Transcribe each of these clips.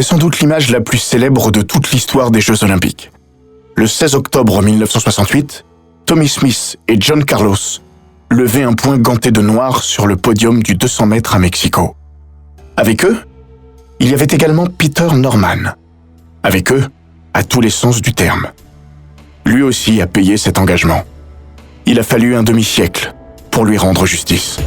C'est sans doute l'image la plus célèbre de toute l'histoire des Jeux Olympiques. Le 16 octobre 1968, Tommie Smith et John Carlos levaient un poing ganté de noir sur le podium du 200 mètres à Mexico. Avec eux, il y avait également Peter Norman. Avec eux, à tous les sens du terme. Lui aussi a payé cet engagement. Il a fallu un demi-siècle pour lui rendre justice.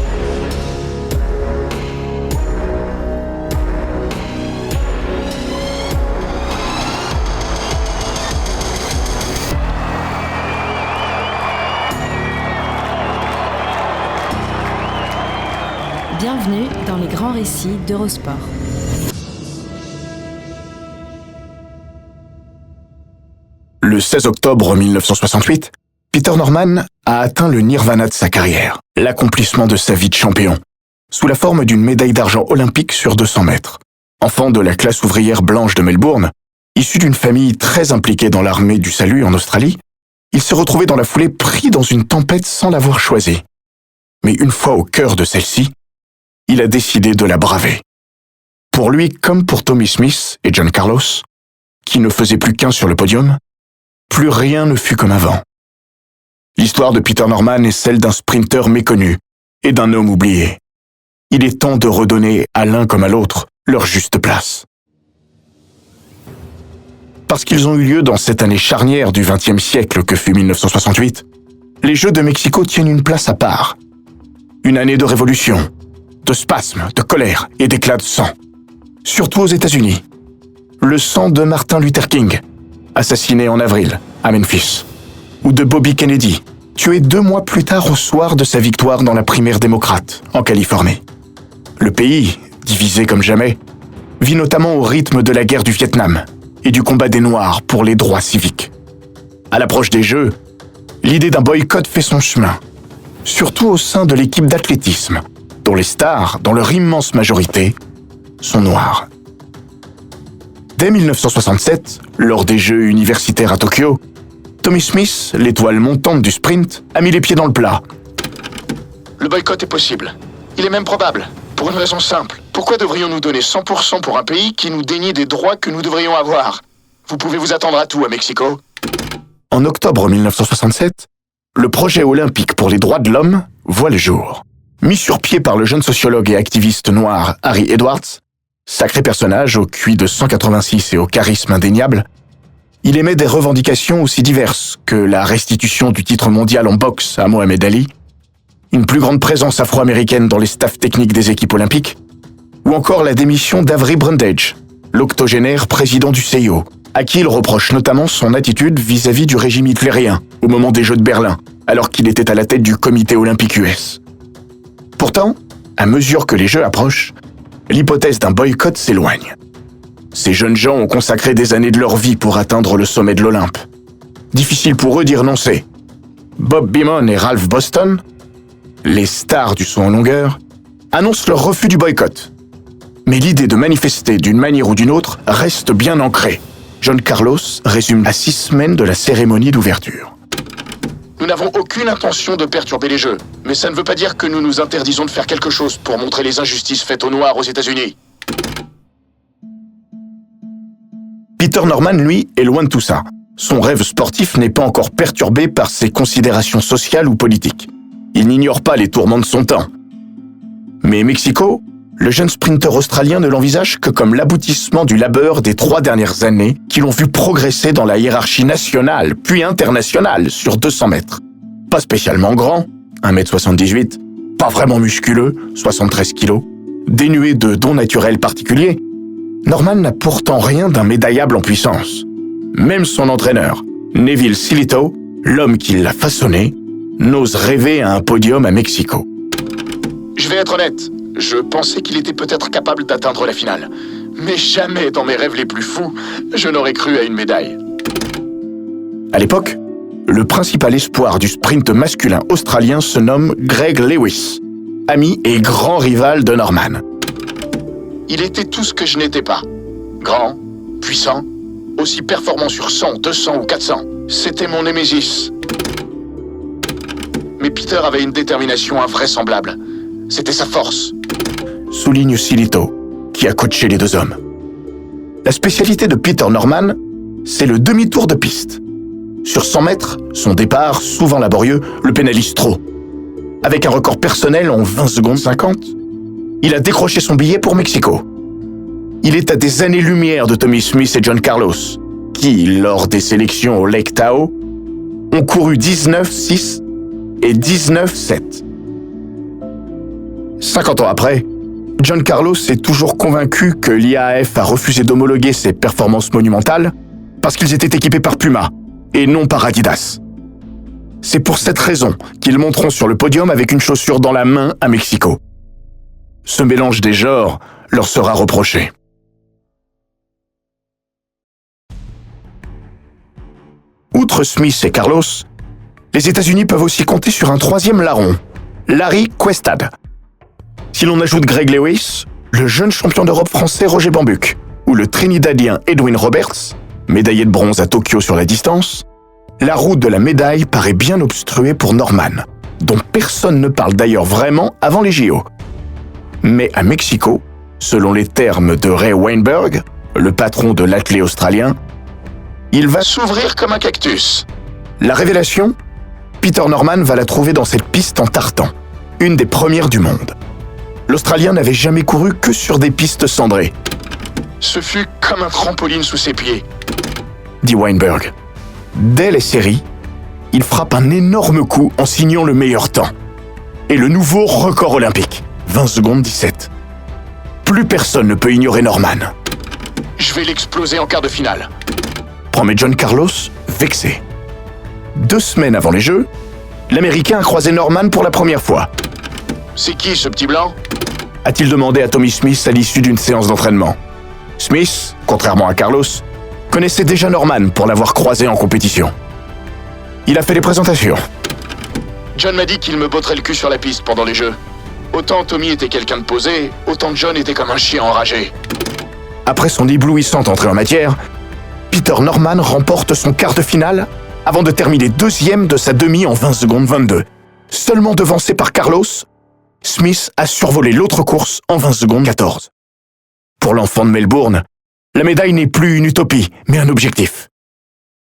Bienvenue dans les grands récits d'Eurosport. Le 16 octobre 1968, Peter Norman a atteint le nirvana de sa carrière, l'accomplissement de sa vie de champion, sous la forme d'une médaille d'argent olympique sur 200 mètres. Enfant de la classe ouvrière blanche de Melbourne, issu d'une famille très impliquée dans l'armée du salut en Australie, il se retrouvait dans la foulée pris dans une tempête sans l'avoir choisie. Mais une fois au cœur de celle-ci, il a décidé de la braver. Pour lui, comme pour Tommie Smith et John Carlos, qui ne faisaient plus qu'un sur le podium, plus rien ne fut comme avant. L'histoire de Peter Norman est celle d'un sprinter méconnu et d'un homme oublié. Il est temps de redonner à l'un comme à l'autre leur juste place. Parce qu'ils ont eu lieu dans cette année charnière du XXe siècle que fut 1968, les Jeux de Mexico tiennent une place à part. Une année de révolution, de spasmes, de colère et d'éclats de sang. Surtout aux États-Unis. Le sang de Martin Luther King, assassiné en avril à Memphis, ou de Bobby Kennedy, tué 2 mois plus tard au soir de sa victoire dans la primaire démocrate en Californie. Le pays, divisé comme jamais, vit notamment au rythme de la guerre du Vietnam et du combat des Noirs pour les droits civiques. À l'approche des Jeux, l'idée d'un boycott fait son chemin, surtout au sein de l'équipe d'athlétisme, dont les stars, dans leur immense majorité, sont noires. Dès 1967, lors des Jeux universitaires à Tokyo, Tommie Smith, l'étoile montante du sprint, a mis les pieds dans le plat. Le boycott est possible. Il est même probable. Pour une raison simple. Pourquoi devrions-nous donner 100% pour un pays qui nous dénie des droits que nous devrions avoir? Vous pouvez vous attendre à tout à Mexico. En octobre 1967, le projet olympique pour les droits de l'homme voit le jour. Mis sur pied par le jeune sociologue et activiste noir Harry Edwards, sacré personnage au QI de 186 et au charisme indéniable, il émet des revendications aussi diverses que la restitution du titre mondial en boxe à Mohamed Ali, une plus grande présence afro-américaine dans les staffs techniques des équipes olympiques, ou encore la démission d'Avery Brundage, l'octogénaire président du CIO, à qui il reproche notamment son attitude vis-à-vis du régime hitlérien au moment des Jeux de Berlin, alors qu'il était à la tête du comité olympique US. Pourtant, à mesure que les Jeux approchent, l'hypothèse d'un boycott s'éloigne. Ces jeunes gens ont consacré des années de leur vie pour atteindre le sommet de l'Olympe. Difficile pour eux d'y renoncer. Bob Beamon et Ralph Boston, les stars du saut en longueur, annoncent leur refus du boycott. Mais l'idée de manifester d'une manière ou d'une autre reste bien ancrée. John Carlos résume à 6 semaines de la cérémonie d'ouverture. Nous n'avons aucune intention de perturber les Jeux, mais ça ne veut pas dire que nous nous interdisons de faire quelque chose pour montrer les injustices faites aux Noirs aux États-Unis. Peter Norman, lui, est loin de tout ça. Son rêve sportif n'est pas encore perturbé par ses considérations sociales ou politiques. Il n'ignore pas les tourments de son temps. Mais Mexico, le jeune sprinter australien ne l'envisage que comme l'aboutissement du labeur des 3 dernières années qui l'ont vu progresser dans la hiérarchie nationale, puis internationale, sur 200 mètres. Pas spécialement grand, 1m78, pas vraiment musculeux, 73 kg, dénué de dons naturels particuliers, Norman n'a pourtant rien d'un médaillable en puissance. Même son entraîneur, Neville Silito, l'homme qui l'a façonné, n'ose rêver à un podium à Mexico. Je vais être honnête, je pensais qu'il était peut-être capable d'atteindre la finale. Mais jamais dans mes rêves les plus fous, je n'aurais cru à une médaille. À l'époque, le principal espoir du sprint masculin australien se nomme Greg Lewis, ami et grand rival de Norman. Il était tout ce que je n'étais pas. Grand, puissant, aussi performant sur 100, 200 ou 400. C'était mon némésis. Mais Peter avait une détermination invraisemblable. C'était sa force. Souligne Silito, qui a coaché les 2 hommes. La spécialité de Peter Norman, c'est le demi-tour de piste. Sur 100 mètres, son départ, souvent laborieux, le pénalise trop. Avec un record personnel en 20 secondes 50, il a décroché son billet pour Mexico. Il est à des années-lumière de Tommy Smith et John Carlos, qui, lors des sélections au Lake Tahoe, ont couru 19-6 et 19-7. 50 ans après, John Carlos est toujours convaincu que l'IAAF a refusé d'homologuer ses performances monumentales parce qu'ils étaient équipés par Puma et non par Adidas. C'est pour cette raison qu'ils monteront sur le podium avec une chaussure dans la main à Mexico. Ce mélange des genres leur sera reproché. Outre Smith et Carlos, les États-Unis peuvent aussi compter sur un troisième larron, Larry Questad. Si l'on ajoute Greg Lewis, le jeune champion d'Europe français Roger Bambuck, ou le Trinidadien Edwin Roberts, médaillé de bronze à Tokyo sur la distance, la route de la médaille paraît bien obstruée pour Norman, dont personne ne parle d'ailleurs vraiment avant les JO. Mais à Mexico, selon les termes de Ray Weinberg, le patron de l'athlète australien, il va S'ouvrir comme un cactus. La révélation, Peter Norman va la trouver dans cette piste en tartan, une des premières du monde. L'Australien n'avait jamais couru que sur des pistes cendrées, Ce fut comme un trampoline sous ses pieds. dit Weinberg. Dès les séries, il frappe un énorme coup en signant le meilleur temps. Et le nouveau record olympique, 20 secondes 17. Plus personne ne peut ignorer Norman, Je vais l'exploser en quart de finale. promet John Carlos, vexé. 2 semaines avant les Jeux, l'Américain a croisé Norman pour la première fois. C'est qui ce petit blanc? A-t-il demandé à Tommy Smith à l'issue d'une séance d'entraînement. Smith, contrairement à Carlos, connaissait déjà Norman pour l'avoir croisé en compétition. Il a fait des présentations. John m'a dit qu'il me botterait le cul sur la piste pendant les Jeux. Autant Tommy était quelqu'un de posé, autant John était comme un chien enragé. Après son éblouissante entrée en matière, Peter Norman remporte son quart de finale avant de terminer deuxième de sa demi en 20 secondes 22. Seulement devancé par Carlos, Smith a survolé l'autre course en 20 secondes 14. Pour l'enfant de Melbourne, la médaille n'est plus une utopie, mais un objectif.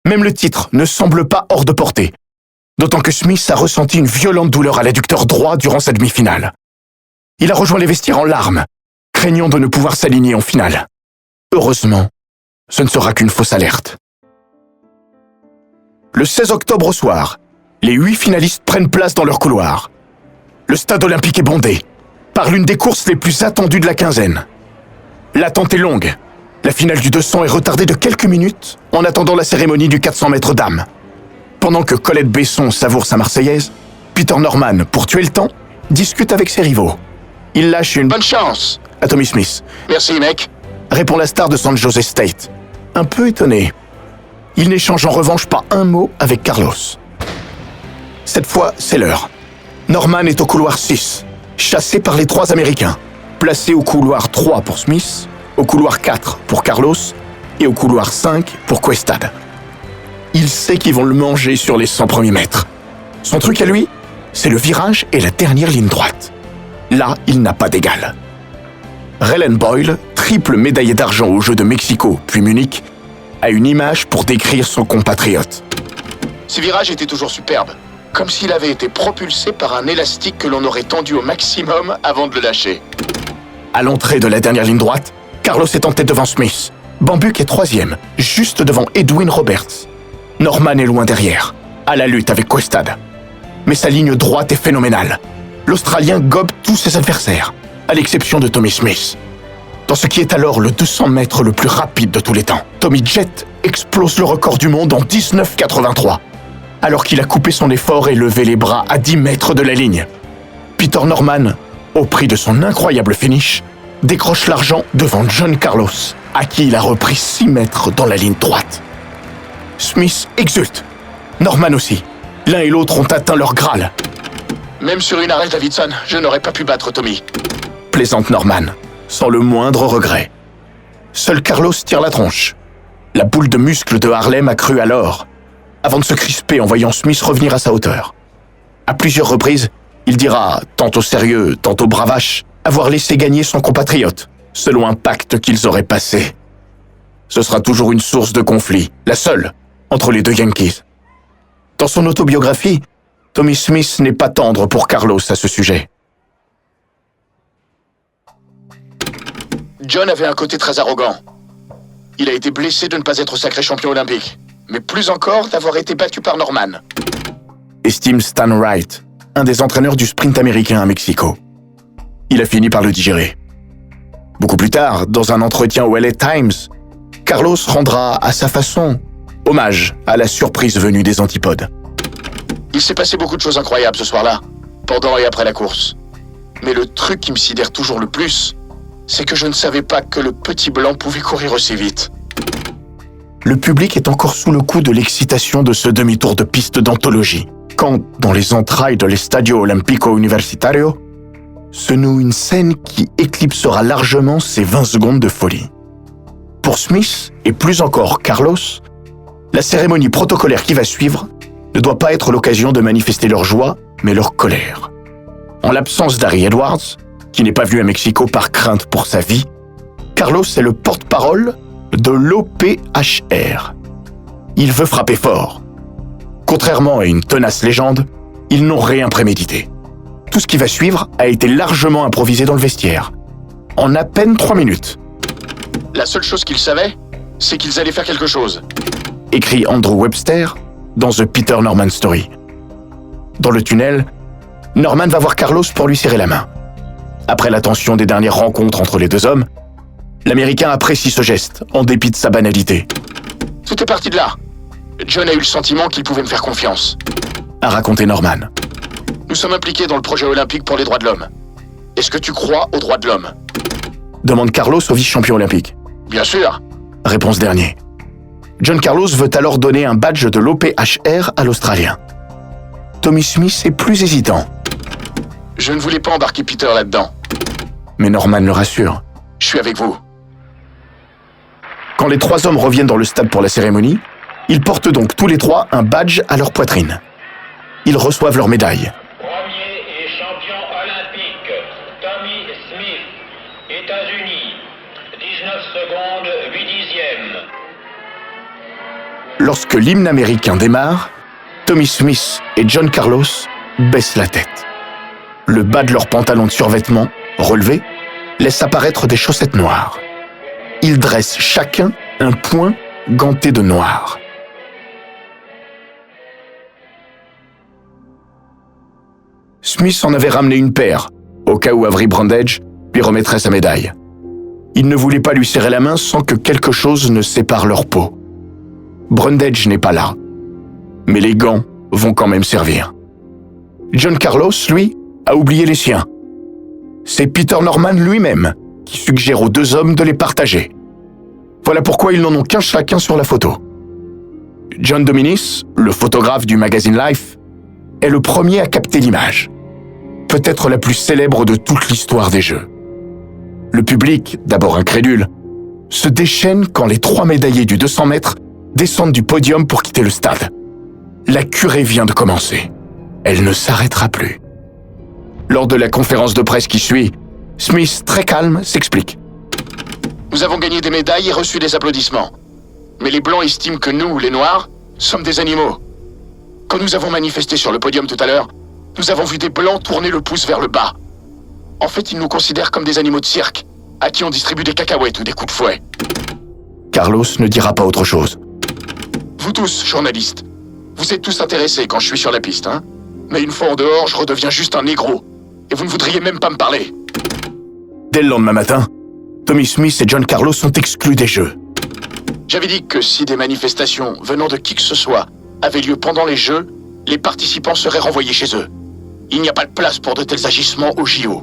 Même le titre ne semble pas hors de portée, d'autant que Smith a ressenti une violente douleur à l'adducteur droit durant sa demi-finale. Il a rejoint les vestiaires en larmes, craignant de ne pouvoir s'aligner en finale. Heureusement, ce ne sera qu'une fausse alerte. Le 16 octobre au soir, les 8 finalistes prennent place dans leur couloir. Le stade olympique est bondé, par l'une des courses les plus attendues de la quinzaine. L'attente est longue. La finale du 200 est retardée de quelques minutes en attendant la cérémonie du 400 mètres dames. Pendant que Colette Besson savoure sa Marseillaise, Peter Norman, pour tuer le temps, discute avec ses rivaux. Il lâche une Bonne chance. à Tommy Smith, Merci mec. répond la star de San Jose State. Un peu étonné. Il n'échange en revanche pas un mot avec Carlos. Cette fois, c'est l'heure. Norman est au couloir 6, chassé par les 3 Américains, placé au couloir 3 pour Smith, au couloir 4 pour Carlos et au couloir 5 pour Questad. Il sait qu'ils vont le manger sur les 100 premiers mètres. Son truc à lui, c'est le virage et la dernière ligne droite. Là, il n'a pas d'égal. Raylan Boyle, triple médaillé d'argent aux Jeux de Mexico puis Munich, a une image pour décrire son compatriote. Ces virages étaient toujours superbes. Comme s'il avait été propulsé par un élastique que l'on aurait tendu au maximum avant de le lâcher. À l'entrée de la dernière ligne droite, Carlos est en tête devant Smith. Bambuck est 3e, juste devant Edwin Roberts. Norman est loin derrière, à la lutte avec Questad. Mais sa ligne droite est phénoménale. L'Australien gobe tous ses adversaires, à l'exception de Tommy Smith. Dans ce qui est alors le 200 mètres le plus rapide de tous les temps, Tommy Jet explose le record du monde en 19,83, alors qu'il a coupé son effort et levé les bras à 10 mètres de la ligne. Peter Norman, au prix de son incroyable finish, décroche l'argent devant John Carlos, à qui il a repris 6 mètres dans la ligne droite. Smith exulte. Norman aussi. L'un et l'autre ont atteint leur Graal, Même sur une arrêt Davidson, je n'aurais pas pu battre Tommy. plaisante Norman, sans le moindre regret. Seul Carlos tire la tronche. La boule de muscles de Harlem a cru alors, avant de se crisper en voyant Smith revenir à sa hauteur. À plusieurs reprises, il dira, tantôt sérieux, tantôt bravache, avoir laissé gagner son compatriote, selon un pacte qu'ils auraient passé. ce sera toujours une source de conflit, la seule, entre les deux Yankees. Dans son autobiographie, Tommy Smith n'est pas tendre pour Carlos à ce sujet. John avait un côté très arrogant. Il a été blessé de ne pas être sacré champion olympique, mais plus encore d'avoir été battu par Norman. Estime Stan Wright, un des entraîneurs du sprint américain à Mexico. Il a fini par le digérer. Beaucoup plus tard, dans un entretien au LA Times, Carlos rendra, à sa façon, hommage à la surprise venue des antipodes. Il s'est passé beaucoup de choses incroyables ce soir-là, pendant et après la course. Mais le truc qui me sidère toujours le plus, c'est que je ne savais pas que le petit blanc pouvait courir aussi vite. Le public est encore sous le coup de l'excitation de ce demi-tour de piste d'anthologie, quand, dans les entrailles de l'Estadio Olimpico Universitario, se noue une scène qui éclipsera largement ces 20 secondes de folie. Pour Smith, et plus encore Carlos, la cérémonie protocolaire qui va suivre ne doit pas être l'occasion de manifester leur joie, mais leur colère. En l'absence d'Harry Edwards, qui n'est pas venu à Mexico par crainte pour sa vie, Carlos est le porte-parole de l'OPHR. Il veut frapper fort. Contrairement à une tenace légende, ils n'ont rien prémédité. Tout ce qui va suivre a été largement improvisé dans le vestiaire. En à peine 3 minutes. La seule chose qu'ils savaient, c'est qu'ils allaient faire quelque chose. Écrit Andrew Webster dans The Peter Norman Story. Dans le tunnel, Norman va voir Carlos pour lui serrer la main. Après la tension des dernières rencontres entre les deux hommes, l'Américain apprécie ce geste, en dépit de sa banalité. Tout est parti de là. John a eu le sentiment qu'il pouvait me faire confiance. A raconté Norman. Nous sommes impliqués dans le projet olympique pour les droits de l'homme. Est-ce que tu crois aux droits de l'homme? Demande Carlos au vice-champion olympique. Bien sûr. Réponse ce dernier. John Carlos veut alors donner un badge de l'OPHR à l'Australien. Tommy Smith est plus hésitant. Je ne voulais pas embarquer Peter là-dedans. Mais Norman le rassure. Je suis avec vous. Quand les 3 hommes reviennent dans le stade pour la cérémonie, ils portent donc tous les 3 un badge à leur poitrine. Ils reçoivent leur médaille. Premier et champion olympique, Tommy Smith, États-Unis, 19 secondes, 8 dixièmes. Lorsque l'hymne américain démarre, Tommy Smith et John Carlos baissent la tête. Le bas de leur pantalon de survêtement, relevé, laisse apparaître des chaussettes noires. Ils dressent chacun un poing ganté de noir. Smith en avait ramené une paire, au cas où Avery Brundage lui remettrait sa médaille. Il ne voulait pas lui serrer la main sans que quelque chose ne sépare leur peau. Brundage n'est pas là, mais les gants vont quand même servir. John Carlos, lui, a oublié les siens. C'est Peter Norman lui-même qui suggère aux 2 hommes de les partager. Voilà pourquoi ils n'en ont qu'un chacun sur la photo. John Dominis, le photographe du magazine Life, est le premier à capter l'image. Peut-être la plus célèbre de toute l'histoire des Jeux. Le public, d'abord incrédule, se déchaîne quand les 3 médaillés du 200 mètres descendent du podium pour quitter le stade. La curée vient de commencer. Elle ne s'arrêtera plus. Lors de la conférence de presse qui suit, Smith, très calme, s'explique. Nous avons gagné des médailles et reçu des applaudissements. Mais les Blancs estiment que nous, les Noirs, sommes des animaux. Quand nous avons manifesté sur le podium tout à l'heure, nous avons vu des Blancs tourner le pouce vers le bas. En fait, ils nous considèrent comme des animaux de cirque, à qui on distribue des cacahuètes ou des coups de fouet. Carlos ne dira pas autre chose. Vous tous, journalistes, vous êtes tous intéressés quand je suis sur la piste, hein? Mais une fois en dehors, je redeviens juste un négro. Et vous ne voudriez même pas me parler. Dès le lendemain matin, Tommy Smith et John Carlos sont exclus des Jeux. J'avais dit que si des manifestations venant de qui que ce soit avaient lieu pendant les Jeux, les participants seraient renvoyés chez eux. Il n'y a pas de place pour de tels agissements au JO.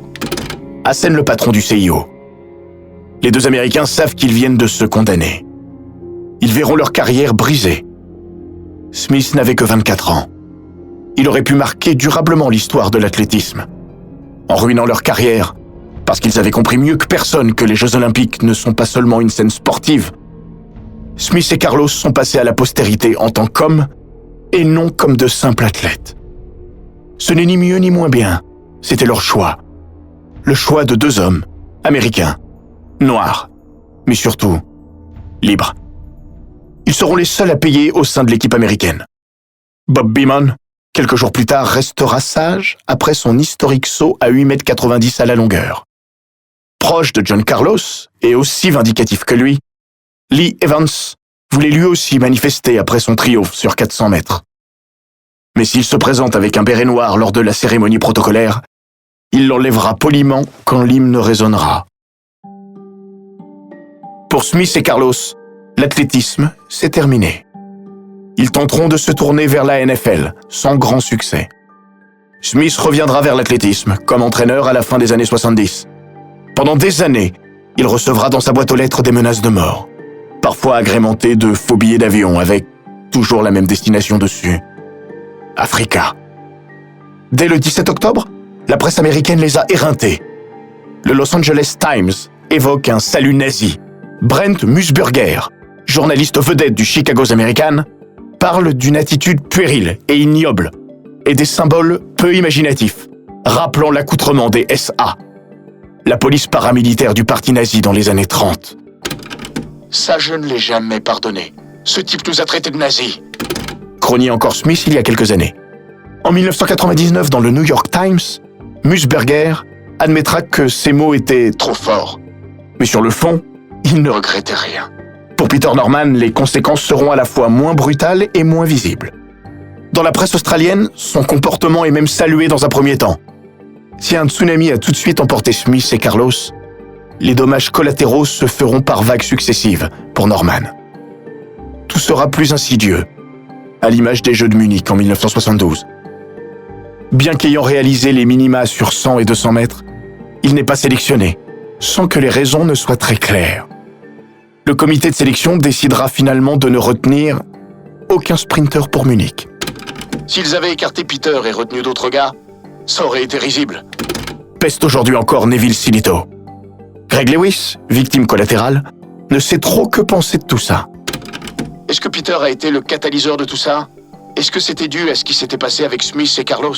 Assène le patron du CIO. Les 2 Américains savent qu'ils viennent de se condamner. Ils verront leur carrière brisée. Smith n'avait que 24 ans. Il aurait pu marquer durablement l'histoire de l'athlétisme. En ruinant leur carrière, parce qu'ils avaient compris mieux que personne que les Jeux Olympiques ne sont pas seulement une scène sportive, Smith et Carlos sont passés à la postérité en tant qu'hommes et non comme de simples athlètes. Ce n'est ni mieux ni moins bien, c'était leur choix. Le choix de 2 hommes, américains, noirs, mais surtout libres. Ils seront les seuls à payer au sein de l'équipe américaine. Bob Beamon, quelques jours plus tard, restera sage après son historique saut à 8,90 m à la longueur. Proche de John Carlos, et aussi vindicatif que lui, Lee Evans voulait lui aussi manifester après son triomphe sur 400 mètres. Mais s'il se présente avec un béret noir lors de la cérémonie protocolaire, il l'enlèvera poliment quand l'hymne résonnera. Pour Smith et Carlos, l'athlétisme, c'est terminé. Ils tenteront de se tourner vers la NFL, sans grand succès. Smith reviendra vers l'athlétisme, comme entraîneur à la fin des années 70. Pendant des années, il recevra dans sa boîte aux lettres des menaces de mort, parfois agrémentées de faux billets d'avion avec toujours la même destination dessus. Africa. Dès le 17 octobre, la presse américaine les a éreintés. Le Los Angeles Times évoque un salut nazi. Brent Musburger, journaliste vedette du Chicago's American, parle d'une attitude puérile et ignoble et des symboles peu imaginatifs, rappelant l'accoutrement des SA, la police paramilitaire du parti nazi dans les années 30. Ça, je ne l'ai jamais pardonné. Ce type nous a traités de nazis. Grognait encore Smith il y a quelques années. En 1999, dans le New York Times, Musburger admettra que ces mots étaient trop forts. Mais sur le fond, il ne regrettait rien. Pour Peter Norman, les conséquences seront à la fois moins brutales et moins visibles. Dans la presse australienne, son comportement est même salué dans un premier temps. Si un tsunami a tout de suite emporté Smith et Carlos, les dommages collatéraux se feront par vagues successives pour Norman. Tout sera plus insidieux, à l'image des Jeux de Munich en 1972. Bien qu'ayant réalisé les minima sur 100 et 200 mètres, il n'est pas sélectionné, sans que les raisons ne soient très claires. Le comité de sélection décidera finalement de ne retenir aucun sprinter pour Munich. S'ils avaient écarté Peter et retenu d'autres gars, ça aurait été risible. Peste aujourd'hui encore Neville Silito. Greg Lewis, victime collatérale, ne sait trop que penser de tout ça. Est-ce que Peter a été le catalyseur de tout ça? Est-ce que c'était dû à ce qui s'était passé avec Smith et Carlos?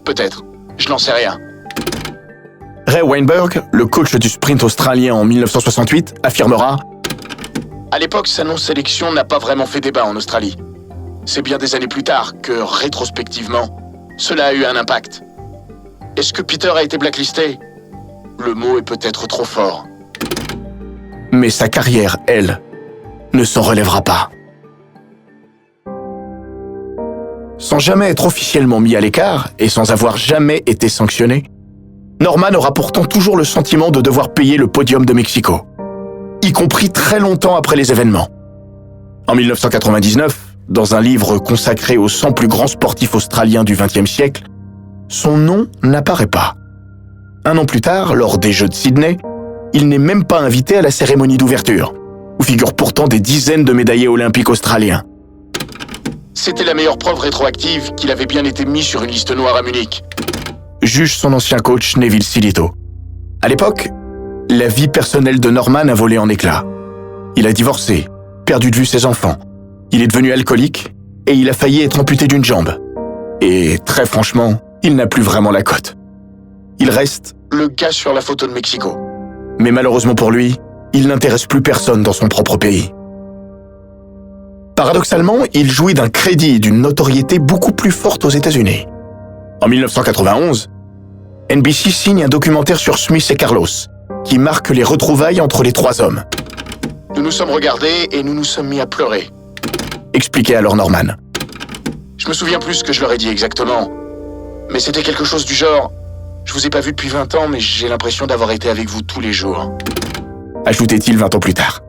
Peut-être. Je n'en sais rien. Ray Weinberg, le coach du sprint australien en 1968, affirmera « À l'époque, sa non-sélection n'a pas vraiment fait débat en Australie. C'est bien des années plus tard que, rétrospectivement, cela a eu un impact. Est-ce que Peter a été blacklisté? Le mot est peut-être trop fort. Mais sa carrière, elle, ne s'en relèvera pas. Sans jamais être officiellement mis à l'écart et sans avoir jamais été sanctionné, Norman aura pourtant toujours le sentiment de devoir payer le podium de Mexico, y compris très longtemps après les événements. En 1999, dans un livre consacré aux 100 plus grands sportifs australiens du XXe siècle, son nom n'apparaît pas. Un an plus tard, lors des Jeux de Sydney, il n'est même pas invité à la cérémonie d'ouverture, où figurent pourtant des dizaines de médaillés olympiques australiens. C'était la meilleure preuve rétroactive qu'il avait bien été mis sur une liste noire à Munich. Juge son ancien coach Neville Silito. À l'époque, la vie personnelle de Norman a volé en éclats. Il a divorcé, perdu de vue ses enfants. Il est devenu alcoolique et il a failli être amputé d'une jambe. Et très franchement, il n'a plus vraiment la cote. Il reste le gars sur la photo de Mexico. Mais malheureusement pour lui, il n'intéresse plus personne dans son propre pays. Paradoxalement, il jouit d'un crédit et d'une notoriété beaucoup plus forte aux États-Unis. En 1991, NBC signe un documentaire sur Smith et Carlos, qui marque les retrouvailles entre les trois hommes. Nous nous sommes regardés et nous nous sommes mis à pleurer. Expliquait alors Norman. Je me souviens plus ce que je leur ai dit exactement. Mais c'était quelque chose du genre « Je vous ai pas vu depuis 20 ans, mais j'ai l'impression d'avoir été avec vous tous les jours. » Ajoutait-il 20 ans plus tard.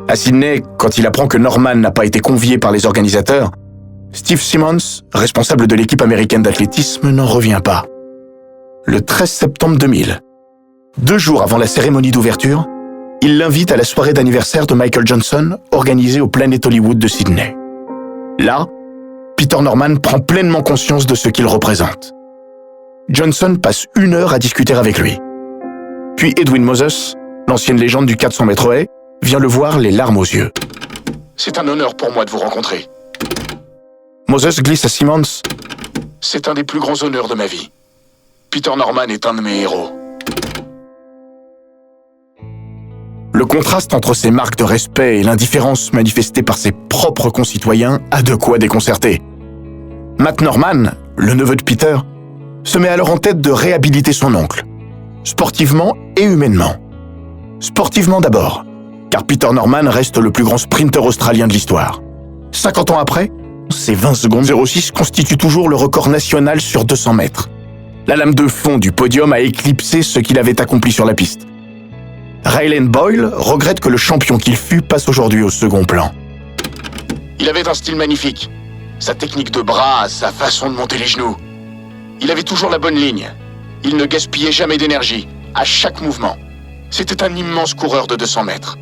À Sydney, quand il apprend que Norman n'a pas été convié par les organisateurs, Steve Simmons, responsable de l'équipe américaine d'athlétisme, n'en revient pas. Le 13 septembre 2000, 2 jours avant la cérémonie d'ouverture, il l'invite à la soirée d'anniversaire de Michael Johnson organisée au Planet Hollywood de Sydney. Là, Peter Norman prend pleinement conscience de ce qu'il représente. Johnson passe 1 heure à discuter avec lui. Puis Edwin Moses, l'ancienne légende du 400 mètres haies, vient le voir les larmes aux yeux. C'est un honneur pour moi de vous rencontrer. Moses glisse à Simmons. C'est un des plus grands honneurs de ma vie. Peter Norman est un de mes héros. Le contraste entre ses marques de respect et l'indifférence manifestée par ses propres concitoyens a de quoi déconcerter. Matt Norman, le neveu de Peter, se met alors en tête de réhabiliter son oncle, sportivement et humainement. Sportivement d'abord, car Peter Norman reste le plus grand sprinter australien de l'histoire. 50 ans après, ses 20 secondes 06 constituent toujours le record national sur 200 mètres. La lame de fond du podium a éclipsé ce qu'il avait accompli sur la piste. Ryland Boyle regrette que le champion qu'il fut passe aujourd'hui au second plan. Il avait un style magnifique. Sa technique de bras, sa façon de monter les genoux. Il avait toujours la bonne ligne. Il ne gaspillait jamais d'énergie, à chaque mouvement. C'était un immense coureur de 200 mètres.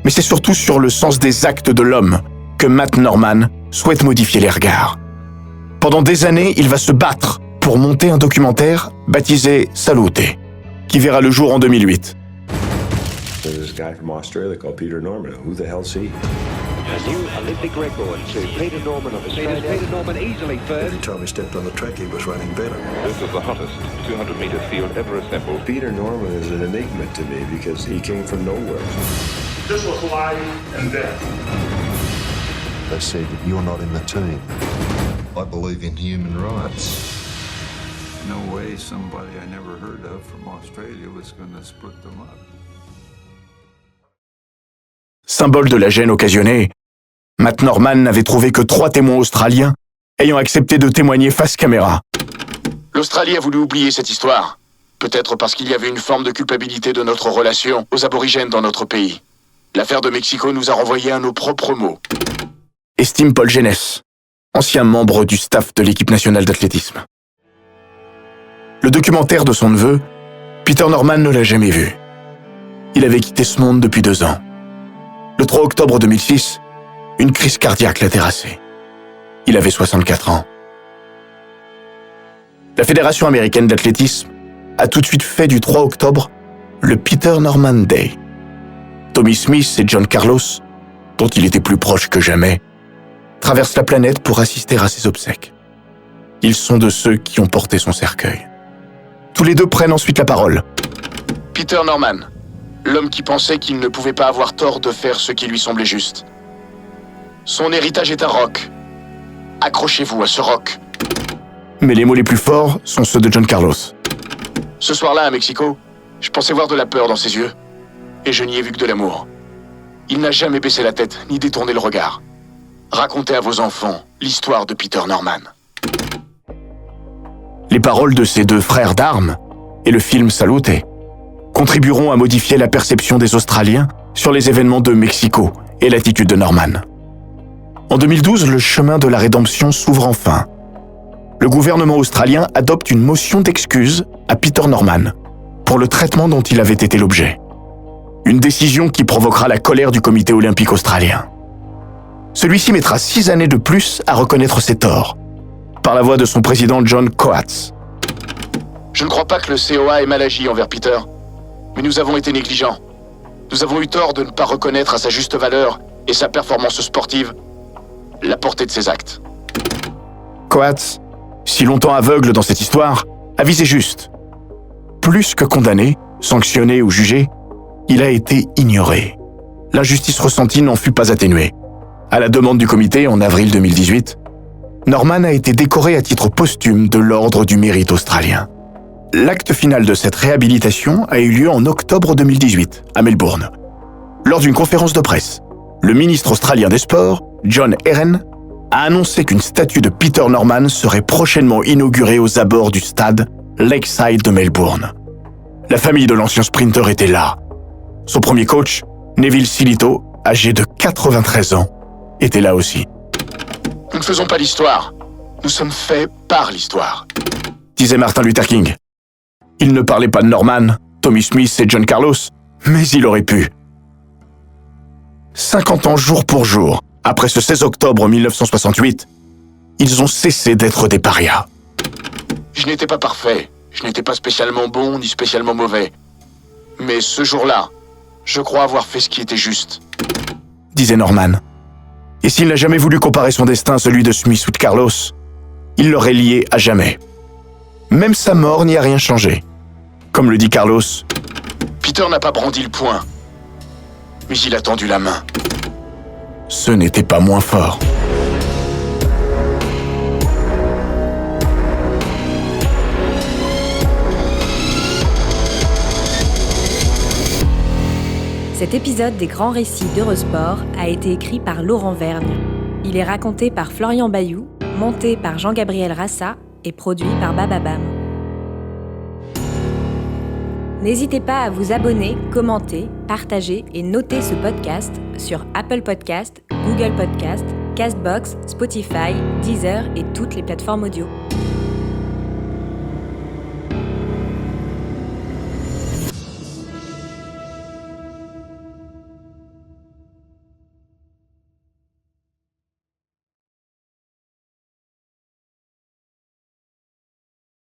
Mais c'est surtout sur le sens des actes de l'homme que Matt Norman souhaite modifier les regards. Pendant des années, il va se battre pour monter un documentaire baptisé Salute, qui verra le jour en 2008. There's this guy from Australia called Peter Norman. Who the hell's he? A new Olympic record to Peter Norman of Australia. Peter Norman easily third. Every time he stepped on the track, he was running better. This is the hottest 200-meter field ever assembled. Peter Norman is an enigma to me because he came from nowhere. This was life and death. They said, you're not in the team. I believe in human rights. No way somebody I never heard of from Australia was going to split them up. Symbole de la gêne occasionnée, Matt Norman n'avait trouvé que 3 témoins australiens ayant accepté de témoigner face caméra. L'Australie a voulu oublier cette histoire. Peut-être parce qu'il y avait une forme de culpabilité de notre relation aux aborigènes dans notre pays. L'affaire de Mexico nous a renvoyés à nos propres mots. Estime Paul Genes, ancien membre du staff de l'équipe nationale d'athlétisme. Le documentaire de son neveu, Peter Norman ne l'a jamais vu. Il avait quitté ce monde depuis 2 ans. Le 3 octobre 2006, une crise cardiaque l'a terrassé. Il avait 64 ans. La Fédération américaine d'athlétisme a tout de suite fait du 3 octobre le Peter Norman Day. Tommy Smith et John Carlos, dont il était plus proche que jamais, traversent la planète pour assister à ses obsèques. Ils sont de ceux qui ont porté son cercueil. Tous les deux prennent ensuite la parole. Peter Norman, l'homme qui pensait qu'il ne pouvait pas avoir tort de faire ce qui lui semblait juste. Son héritage est un roc. Accrochez-vous à ce roc. Mais les mots les plus forts sont ceux de John Carlos. Ce soir-là, à Mexico, je pensais voir de la peur dans ses yeux. Et je n'y ai vu que de l'amour. Il n'a jamais baissé la tête, ni détourné le regard. Racontez à vos enfants l'histoire de Peter Norman. Les paroles de ces 2 frères d'armes et le film Salute contribueront à modifier la perception des Australiens sur les événements de Mexico et l'attitude de Norman. En 2012, le chemin de la rédemption s'ouvre enfin. Le gouvernement australien adopte une motion d'excuse à Peter Norman pour le traitement dont il avait été l'objet. Une décision qui provoquera la colère du comité olympique australien. Celui-ci mettra 6 années de plus à reconnaître ses torts, par la voix de son président John Coates. Je ne crois pas que le COA ait mal agi envers Peter, mais nous avons été négligents. Nous avons eu tort de ne pas reconnaître à sa juste valeur et sa performance sportive la portée de ses actes. Coates, si longtemps aveugle dans cette histoire, a visé juste. Plus que condamné, sanctionné ou jugé, il a été ignoré. L'injustice ressentie n'en fut pas atténuée. À la demande du comité, en avril 2018, Norman a été décoré à titre posthume de l'Ordre du Mérite australien. L'acte final de cette réhabilitation a eu lieu en octobre 2018, à Melbourne. Lors d'une conférence de presse, le ministre australien des Sports, John Herren, a annoncé qu'une statue de Peter Norman serait prochainement inaugurée aux abords du stade Lakeside de Melbourne. La famille de l'ancien sprinter était là. Son premier coach, Neville Silito, âgé de 93 ans, était là aussi. Nous ne faisons pas l'histoire. Nous sommes faits par l'histoire, disait Martin Luther King. Il ne parlait pas de Norman, Tommy Smith et John Carlos, mais il aurait pu. 50 ans jour pour jour, après ce 16 octobre 1968, ils ont cessé d'être des parias. Je n'étais pas parfait, je n'étais pas spécialement bon ni spécialement mauvais. Mais ce jour-là, je crois avoir fait ce qui était juste, disait Norman. Et s'il n'a jamais voulu comparer son destin à celui de Smith ou de Carlos, il l'aurait lié à jamais. Même sa mort n'y a rien changé. Comme le dit Carlos, Peter n'a pas brandi le poing. Mais il a tendu la main. Ce n'était pas moins fort. Cet épisode des Grands Récits d'Eurosport a été écrit par Laurent Vergne. Il est raconté par Florian Bayou, monté par Jean-Gabriel Rassa et produit par Bababam. N'hésitez pas à vous abonner, commenter, partager et noter ce podcast sur Apple Podcast, Google Podcast, Castbox, Spotify, Deezer et toutes les plateformes audio.